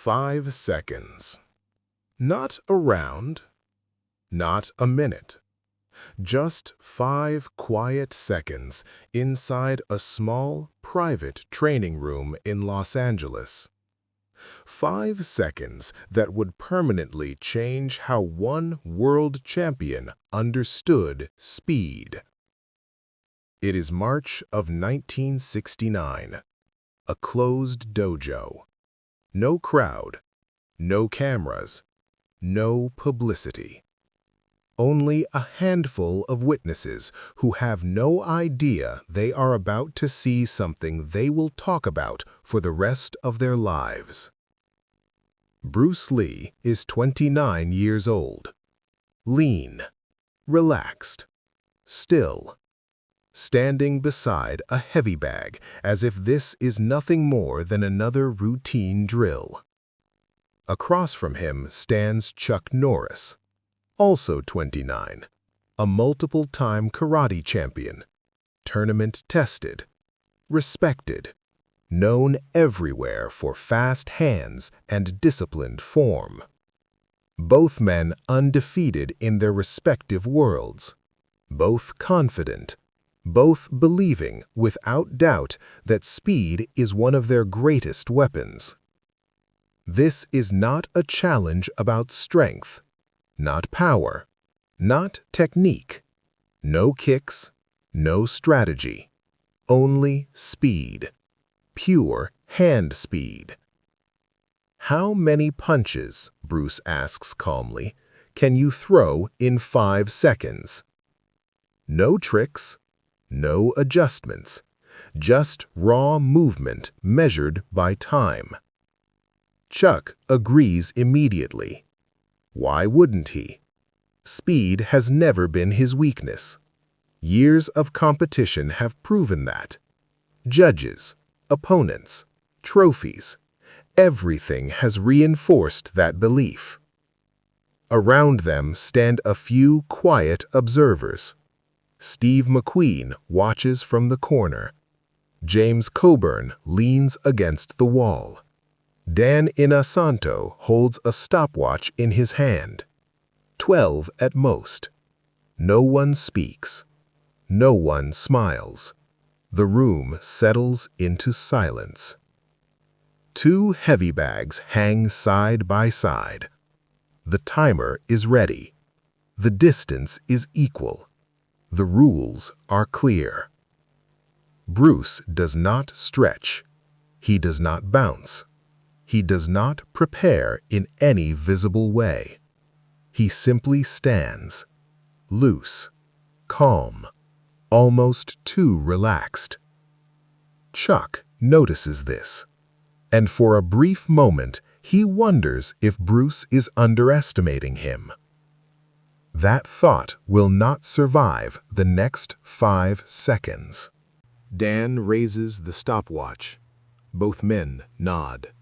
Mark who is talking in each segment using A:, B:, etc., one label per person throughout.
A: 5 seconds. Not a round, not a minute. Just 5 quiet seconds inside a small, private training room in Los Angeles. 5 seconds that would permanently change how one world champion understood speed. It is March of 1969. A closed dojo. No crowd, no cameras, no publicity. Only a handful of witnesses who have no idea they are about to see something they will talk about for the rest of their lives. Bruce Lee is 29 years old. Lean, relaxed, still, standing beside a heavy bag as if this is nothing more than another routine drill. Across from him stands Chuck Norris, also 29, a multiple-time karate champion, tournament-tested, respected, known everywhere for fast hands and disciplined form. Both men undefeated in their respective worlds, both confident, both believing without doubt that speed is one of their greatest weapons. This is not a challenge about strength, not power, not technique, no kicks, no strategy, only speed, pure hand speed. How many punches, Bruce asks calmly, can you throw in 5 seconds? No tricks, no adjustments, just raw movement measured by time. Chuck agrees immediately. Why wouldn't he? Speed has never been his weakness. Years of competition have proven that. Judges, opponents, trophies, everything has reinforced that belief. Around them stand a few quiet observers. Steve McQueen watches from the corner. James Coburn leans against the wall. Dan Inosanto holds a stopwatch in his hand. 12 at most. No one speaks. No one smiles. The room settles into silence. 2 heavy bags hang side by side. The timer is ready. The distance is equal. The rules are clear. Bruce does not stretch. He does not bounce. He does not prepare in any visible way. He simply stands, loose, calm, almost too relaxed. Chuck notices this, and for a brief moment he wonders if Bruce is underestimating him. That thought will not survive the next 5 seconds. Dan raises the stopwatch. Both men nod.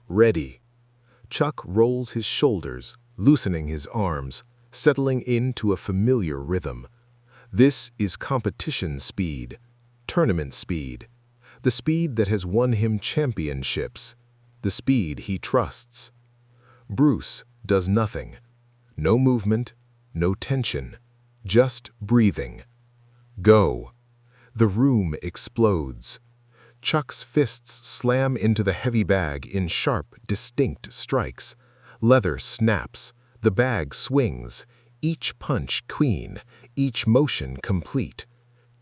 A: Ready. Chuck rolls his shoulders, loosening his arms, settling into a familiar rhythm. This is competition speed, tournament speed, the speed that has won him championships, the speed he trusts. Bruce does nothing. No movement, no tension, just breathing. Go. The room explodes. Chuck's fists slam into the heavy bag in sharp, distinct strikes. Leather snaps. The bag swings. Each punch clean, each motion complete.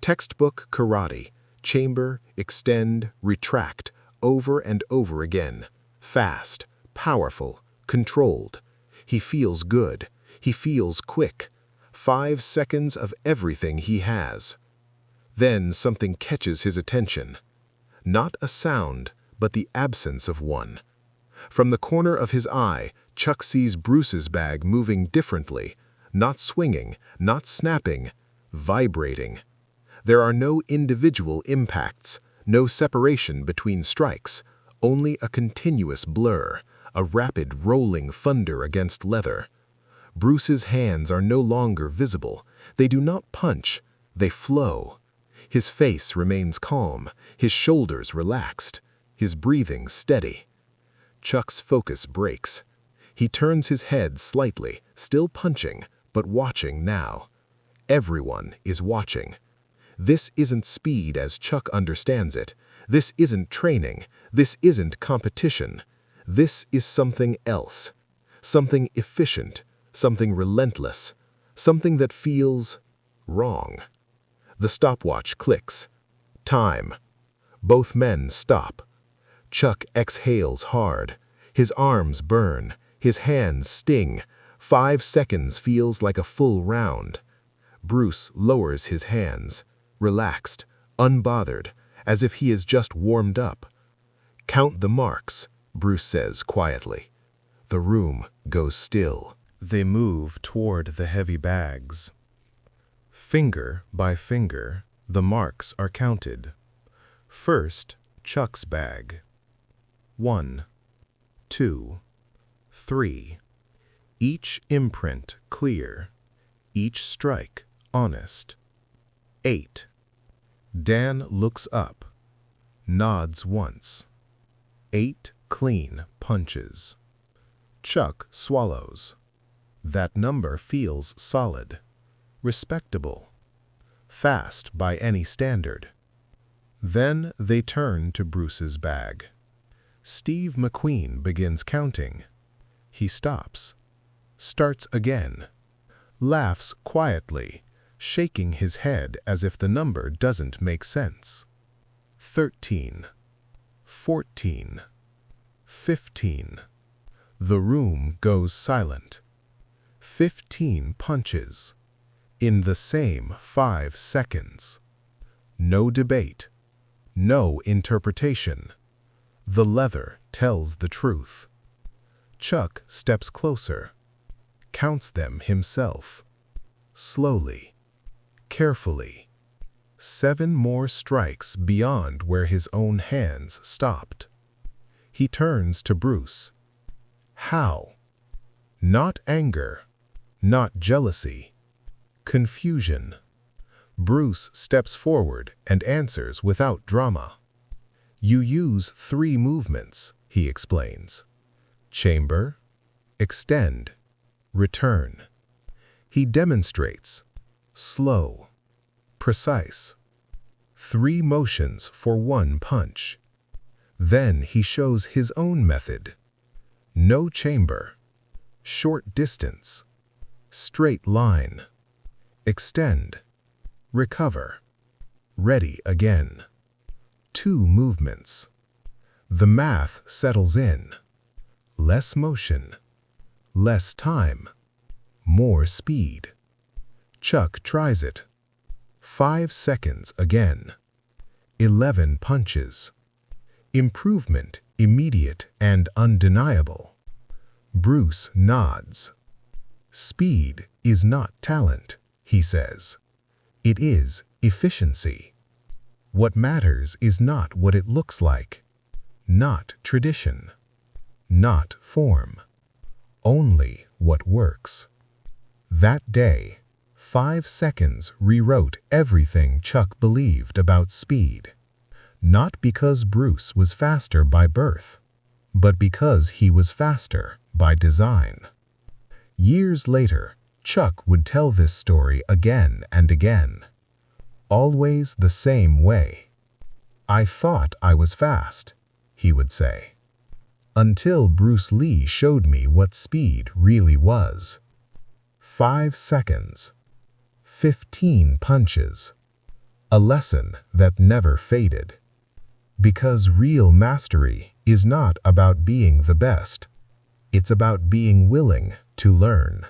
A: Textbook karate. Chamber, extend, retract, over and over again. Fast, powerful, controlled. He feels good. He feels quick. 5 seconds of everything he has. Then something catches his attention. Not a sound, but the absence of one. From the corner of his eye, Chuck sees Bruce's bag moving differently, not swinging, not snapping, vibrating. There are no individual impacts, no separation between strikes, only a continuous blur, a rapid rolling thunder against leather. Bruce's hands are no longer visible. They do not punch, they flow. His face remains calm, his shoulders relaxed, his breathing steady. Chuck's focus breaks. He turns his head slightly, still punching, but watching now. Everyone is watching. This isn't speed as Chuck understands it. This isn't training. This isn't competition. This is something else. Something efficient. Something relentless. Something that feels wrong. The stopwatch clicks. Time. Both men stop. Chuck exhales hard. His arms burn. His hands sting. 5 seconds feels like a full round. Bruce lowers his hands, relaxed, unbothered, as if he is just warmed up. "Count the marks," Bruce says quietly. The room goes still. They move toward the heavy bags. Finger by finger, the marks are counted. First, Chuck's bag. 1, 2, 3. Each imprint clear, each strike honest. 8. Dan looks up, nods once. 8 clean punches. Chuck swallows. That number feels solid, respectable, fast by any standard. Then they turn to Bruce's bag. Steve McQueen begins counting. He stops, starts again, laughs quietly, shaking his head as if the number doesn't make sense. 13, 14, 15. The room goes silent. 15 punches, in the same 5 seconds. No debate, no interpretation. The leather tells the truth. Chuck steps closer, counts them himself. Slowly, carefully. 7 more strikes beyond where his own hands stopped. He turns to Bruce. How? Not anger, not jealousy. Confusion. Bruce steps forward and answers without drama. "You use 3 movements," he explains. Chamber, extend, return. He demonstrates, slow, precise. 3 motions for 1 punch. Then he shows his own method. No chamber, short distance, straight line, extend, recover, ready again. 2 movements. The math settles in. Less motion, less time, more speed. Chuck tries it. 5 seconds again. 11 punches. Improvement immediate and undeniable. Bruce nods. Speed is not talent, he says. It is efficiency. What matters is not what it looks like, not tradition, not form, only what works. That day, 5 seconds rewrote everything Chuck believed about speed, not because Bruce was faster by birth, but because he was faster by design. Years later, Chuck would tell this story again and again. Always the same way. "I thought I was fast," he would say, "until Bruce Lee showed me what speed really was." 5 seconds. 15 punches. A lesson that never faded. Because real mastery is not about being the best. It's about being willing to learn.